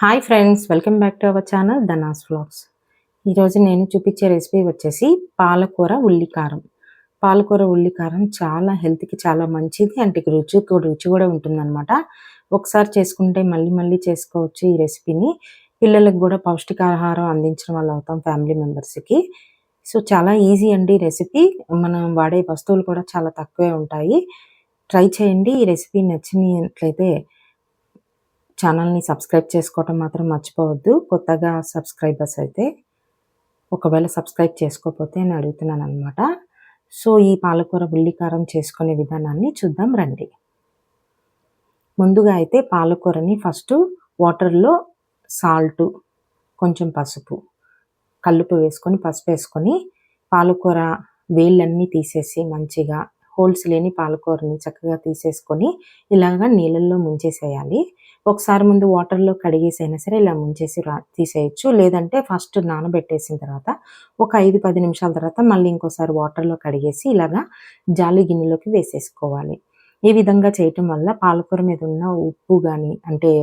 Hi friends, welcome back to our channel ధనాస్ vlogs. ఈరోజు నేను చూపించే రెసిపీ వచ్చేసి పాలకూర ఉల్లికారం. పాలకూర ఉల్లికారం చాలా హెల్త్కి చాలా మంచిది, అంటే రుచి కూడా ఉంటుందన్నమాట. ఒకసారి చేసుకుంటే మళ్ళీ మళ్ళీ చేసుకోవచ్చు ఈ రెసిపీని. పిల్లలకు కూడా పౌష్టికాహారం అందించడం వల్ల అవుతాం ఫ్యామిలీ మెంబర్స్కి. సో చాలా ఈజీ అండి రెసిపీ. మనం వాడే వస్తువులు కూడా చాలా తక్కువే ఉంటాయి. ట్రై చేయండి. ఈ రెసిపీ నచ్చినట్లయితే ఛానల్ని సబ్స్క్రైబ్ చేసుకోవటం మాత్రం మర్చిపోవద్దు. కొత్తగా సబ్స్క్రైబర్స్ అయితే ఒకవేళ సబ్స్క్రైబ్ చేసుకోకపోతే అని అడుగుతున్నాను అనమాట. సో ఈ పాలకూర ఉల్లికారం చేసుకునే విధానాన్ని చూద్దాం రండి. ముందుగా అయితే పాలకూరని ఫస్ట్ వాటర్లో సాల్టు, కొంచెం పసుపు, కల్లుపు వేసుకొని పసుపు వేసుకొని పాలకూర వేళ్ళన్నీ తీసేసి మంచిగా హోల్స్ లేని పాలకూరని చక్కగా తీసేసుకొని ఇలాగా నీళ్ళల్లో ముంచేసేయాలి. ఒకసారి ముందు వాటర్లో కడిగేసైనా సరే ఇలా ముంచేసి తీసేయచ్చు. లేదంటే ఫస్ట్ నానబెట్టేసిన తర్వాత ఒక 5-10 నిమిషాల తర్వాత మళ్ళీ ఇంకోసారి వాటర్లో కడిగేసి ఇలాగా జాలి గిన్నెలోకి వేసేసుకోవాలి. ఈ విధంగా చేయటం వల్ల పాలకూర మీద ఉన్న ఉప్పు కానీ, అంటే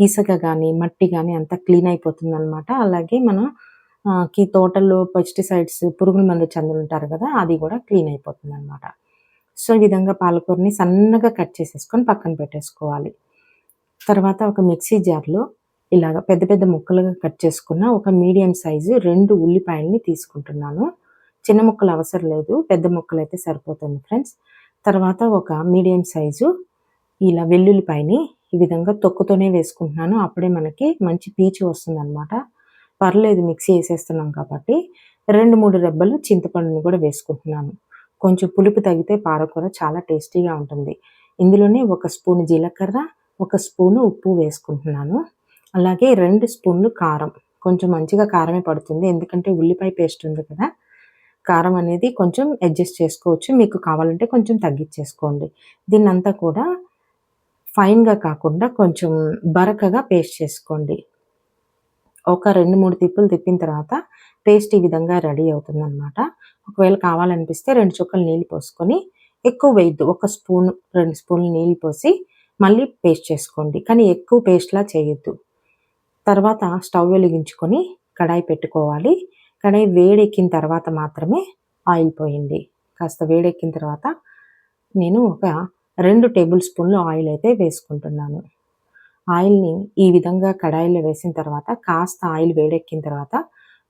ఇసుక కానీ, మట్టి కానీ అంతా క్లీన్ అయిపోతుందనమాట. అలాగే మనం తోటల్లో పెస్టిసైడ్స్, పురుగుల మందు చల్లుంటారు కదా, అది కూడా క్లీన్ అయిపోతుందనమాట. సో ఈ విధంగా పాలకూరని సన్నగా కట్ చేసేసుకొని పక్కన పెట్టేసుకోవాలి. తర్వాత ఒక మిక్సీ జార్లో ఇలాగ పెద్ద పెద్ద ముక్కలుగా కట్ చేసుకున్న ఒక మీడియం సైజు 2 ఉల్లిపాయలని తీసుకుంటున్నాను. చిన్న ముక్కలు అవసరం లేదు, పెద్ద ముక్కలు అయితే సరిపోతుంది ఫ్రెండ్స్. తర్వాత ఒక మీడియం సైజు ఇలా వెల్లుల్లిపాయని ఈ విధంగా తొక్కుతోనే వేసుకుంటున్నాను. అప్పుడే మనకి మంచి పీచు వస్తుందన్నమాట. పర్లేదు, మిక్సీ వేసేస్తున్నాం కాబట్టి. 2-3 రెబ్బలు చింతపండుని కూడా వేసుకుంటున్నాను. కొంచెం పులుపు తగ్గితే పాలకూర చాలా టేస్టీగా ఉంటుంది. ఇందులోనే 1 స్పూన్ జీలకర్ర, 1 స్పూను ఉప్పు వేసుకుంటున్నాను. అలాగే 2 స్పూన్లు కారం. కొంచెం మంచిగా కారమే పడుతుంది, ఎందుకంటే ఉల్లిపాయ పేస్ట్ ఉంది కదా. కారం అనేది కొంచెం అడ్జస్ట్ చేసుకోవచ్చు, మీకు కావాలంటే కొంచెం తగ్గించేసుకోండి. దీన్నంతా కూడా ఫైన్గా కాకుండా కొంచెం బరకగా పేస్ట్ చేసుకోండి. ఒక 2-3 తిప్పులు తిప్పిన తర్వాత పేస్ట్ ఈ విధంగా రెడీ అవుతుందన్నమాట. ఒకవేళ కావాలనిపిస్తే 2 చుక్కలు నీళ్ళు పోసుకొని, ఎక్కువ వేయద్దు, 1 స్పూను 2 స్పూన్లు నీళ్ళు పోసి మళ్ళీ పేస్ట్ చేసుకోండి, కానీ ఎక్కువ పేస్ట్లా చేయొద్దు. తర్వాత స్టవ్ వెలిగించుకొని కడాయి పెట్టుకోవాలి. కడాయి వేడెక్కిన తర్వాత మాత్రమే ఆయిల్ పోయండి. కాస్త వేడెక్కిన తర్వాత నేను ఒక 2 టేబుల్ స్పూన్లు ఆయిల్ అయితే వేసుకుంటున్నాను. ఆయిల్ని ఈ విధంగా కడాయిలో వేసిన తర్వాత కాస్త ఆయిల్ వేడెక్కిన తర్వాత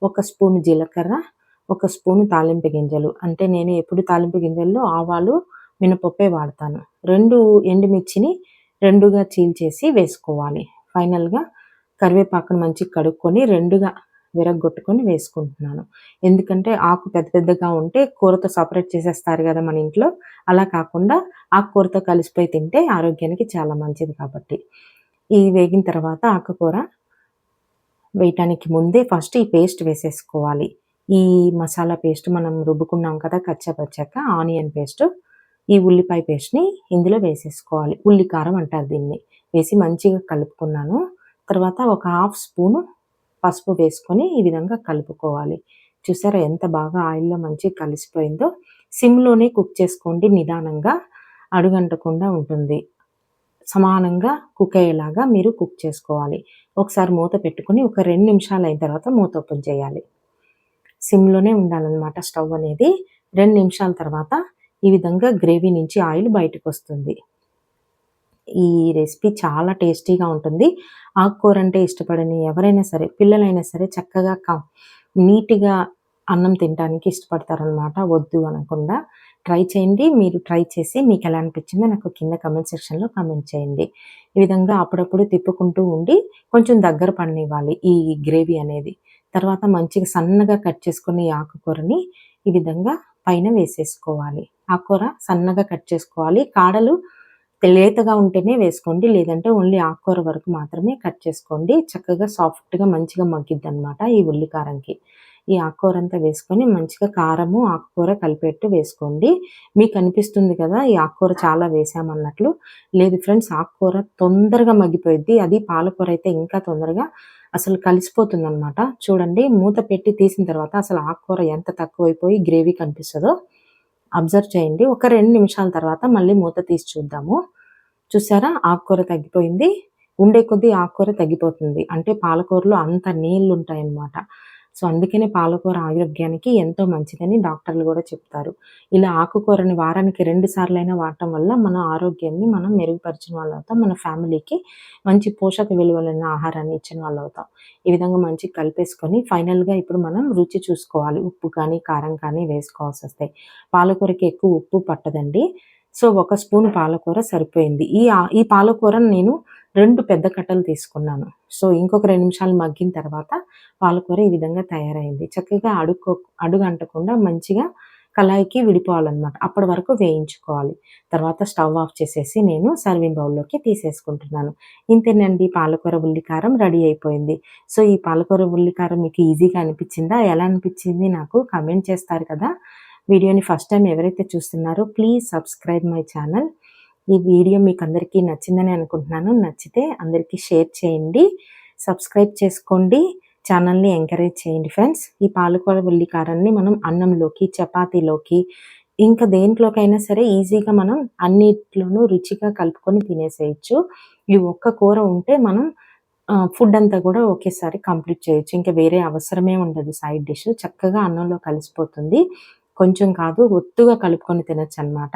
1 స్పూన్ జీలకర్ర, 1 స్పూను తాలింపు గింజలు, అంటే నేను ఎప్పుడు తాలింపు గింజల్లో ఆవాలు, మినపప్పే వాడతాను. 2 ఎండుమిర్చిని 2గా చీల్చేసి వేసుకోవాలి. ఫైనల్గా కరివేపాకును మంచిగా కడుక్కొని 2గా విరగ్గొట్టుకొని వేసుకుంటున్నాను. ఎందుకంటే ఆకు పెద్ద పెద్దగా ఉంటే కూరతో సపరేట్ చేసేస్తారు కదా మన ఇంట్లో, అలా కాకుండా ఆకుకూరతో కలిసిపోయి తింటే ఆరోగ్యానికి చాలా మంచిది కాబట్టి. ఇది వేగిన తర్వాత ఆకుకూర వేయటానికి ముందే ఫస్ట్ ఈ పేస్ట్ వేసేసుకోవాలి. ఈ మసాలా పేస్ట్ మనం రుబ్బుకున్నాం కదా కచ్చాపచ్చాక, ఆనియన్ పేస్ట్, ఈ ఉల్లిపాయ పేస్ట్ని ఇందులో వేసేసుకోవాలి. ఉల్లికారం అంటారు దీన్ని. వేసి మంచిగా కలుపుకున్నాను. తర్వాత ఒక 1/2 స్పూను పసుపు వేసుకొని ఈ విధంగా కలుపుకోవాలి. చూసారా ఎంత బాగా ఆయిల్లో మంచిగా కలిసిపోయిందో. సిమ్లోనే కుక్ చేసుకోండి, నిదానంగా అడుగంటకుండా ఉంటుంది. సమానంగా కుక్ అయ్యేలాగా మీరు కుక్ చేసుకోవాలి. ఒకసారి మూత పెట్టుకొని ఒక 2 నిమిషాలు అయిన తర్వాత మూత ఓపెన్ చేయాలి. సిమ్లోనే ఉండాలన్నమాట స్టవ్ అనేది. 2 నిమిషాల తర్వాత ఈ విధంగా గ్రేవీ నుంచి ఆయిల్ బయటకు వస్తుంది. ఈ రెసిపీ చాలా టేస్టీగా ఉంటుంది. ఆకుకూర అంటే ఇష్టపడని ఎవరైనా సరే, పిల్లలైనా సరే చక్కగా నీట్గా అన్నం తినడానికి ఇష్టపడతారనమాట, వద్దు అనకుండా. ట్రై చేయండి. మీరు ట్రై చేసి మీకు ఎలా అనిపించిందో నాకు కింద కమెంట్ సెక్షన్లో కమెంట్ చేయండి. ఈ విధంగా అప్పుడప్పుడు తిప్పుకుంటూ ఉండి కొంచెం దగ్గర పడనివ్వాలి ఈ గ్రేవీ అనేది. తర్వాత మంచిగా సన్నగా కట్ చేసుకుని ఆకుకూరని ఈ విధంగా పైన వేసేసుకోవాలి. ఆకుకూర సన్నగా కట్ చేసుకోవాలి. కాడలు లేతగా ఉంటేనే వేసుకోండి, లేదంటే ఓన్లీ ఆకుకూర వరకు మాత్రమే కట్ చేసుకోండి. చక్కగా సాఫ్ట్గా మంచిగా మగ్గిద్ది అనమాట ఈ ఉల్లికారంకి. ఈ ఆకుకూర అంతా వేసుకొని మంచిగా కారము, ఆకుకూర కలిపేట్టు వేసుకోండి. మీకు అనిపిస్తుంది కదా ఈ ఆకుకూర చాలా వేసామన్నట్లు. లేదు ఫ్రెండ్స్, ఆకుకూర తొందరగా మగ్గిపోయిద్ది. అది పాలకూర అయితే ఇంకా తొందరగా అసలు కలిసిపోతుందనమాట. చూడండి, మూత పెట్టి తీసిన తర్వాత అసలు ఆకుకూర ఎంత తక్కువైపోయి గ్రేవీ కనిపిస్తుందో అబ్జర్వ్ చేయండి. ఒక 2 నిమిషాల తర్వాత మళ్ళీ మూత తీసి చూద్దాము. చూసారా, ఆకుకూర తగ్గిపోయింది. ఉండే కొద్దీ ఆకుకూర తగ్గిపోతుంది. అంటే పాలకూరలో అంత నీళ్లుంటాయన్నమాట. సో, అందుకనే పాలకూర ఆరోగ్యానికి ఎంతో మంచిదని డాక్టర్లు గూడా చెప్తారు. ఇలా ఆకుకూరని వారానికి 2 సార్లైనా వాడటం వల్ల మన ఆరోగ్యాన్ని మనం మెరుగుపరిచిన వాళ్ళవుతాం. మన ఫ్యామిలీకి మంచి పోషక విలువలున్న ఆహారాన్ని ఇచ్చిన వాళ్ళవుతాం. ఈ విధంగా మంచిగా కలిపేసుకొని ఫైనల్‌గా ఇప్పుడు మనం రుచి చూసుకోవాలి. ఉప్పు కానీ, కారం కానీ వేసుకోవాల్సొస్తాయి. పాలకూరకి ఎక్కువ ఉప్పు పట్టదండి. సో, ఒక స్పూను పాలకూర సరిపోయింది. ఈ పాలకూరను నేను 2 పెద్ద కట్టలు తీసుకున్నాను. సో, ఇంకొక 2 నిమిషాలు మగ్గిన తర్వాత పాలకూర ఈ విధంగా తయారైంది. చక్కగా అడుగంటకుండా మంచిగా కళాయికి విడిపోవాలనమాట. అప్పటి వరకు వేయించుకోవాలి. తర్వాత స్టవ్ ఆఫ్ చేసేసి నేను సర్వింగ్ బౌల్‌లోకి తీసేసుకుంటున్నాను. ఇంతేనండి, పాలకూర ఉల్లికారం రెడీ అయిపోయింది. సో, ఈ పాలకూర ఉల్లికారం మీకు ఈజీగా అనిపిచ్చిందా? ఎలా అనిపిచ్చింది నాకు కామెంట్ చేస్తారు కదా! వీడియోని ఫస్ట్ టైమ్ ఎవరైతే చూస్తున్నారో ప్లీజ్ సబ్స్క్రైబ్ మై ఛానల్. ఈ వీడియో మీకందరికీ నచ్చిందని అనుకుంటున్నాను. నచ్చితే అందరికీ షేర్ చేయండి. సబ్స్క్రైబ్ చేసుకోండి. ఛానల్‌ని ఎంకరేజ్ చేయండి ఫ్రెండ్స్. ఈ పాలకూర ఉల్లి కారాన్ని మనం అన్నంలోకి, చపాతీలోకి ఇంకా దేంట్లోకైనా సరే ఈజీగా మనం అన్నిట్లోనూ రుచిగా కలుపుకొని తినేసేయొచ్చు. ఈ ఒక్క కూర ఉంటే మనం ఫుడ్ అంతా కూడా ఒకేసారి కంప్లీట్ చేయొచ్చు. ఇంకా వేరే అవసరమే ఉండదు సైడ్ డిష్. చక్కగా అన్నంలో కలిసిపోతుంది. కొంచెం కాదు, ఒత్తుగా కలుపుకొని తినొచ్చనమాట.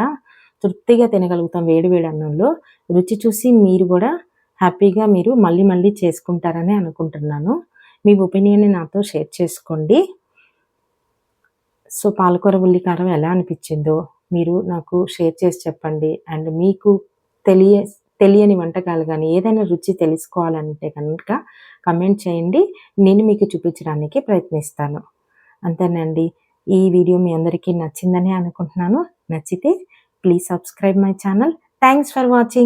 తృప్తిగా తినగలుగుతాం వేడి వేడి అన్నంలో. రుచి చూసి మీరు గూడా హ్యాపీగా మీరు మళ్ళీ మళ్ళీ చేసుకుంటారని అనుకుంటున్నాను. మీ ఒపీనియన్‌ని నాతో షేర్ చేసుకోండి. సో, పాలకూర ఉల్లి కారం ఎలా అనిపిచ్చిందో మీరు నాకు షేర్ చేసి చెప్పండి. అండ్ మీకు తెలియ తెలియని వంటకాలు గానీ, ఏదైనా రుచి తెలుసుకోవాలంటే గనుక కమెంట్ చేయండి. నేను మీకు చూపించడానికి ప్రయత్నిస్తాను. అంతేనండి. ఈ వీడియో మీ అందరికీ నచ్చిందని అనుకుంటున్నాను. నచ్చితే please subscribe my channel. Thanks for watching.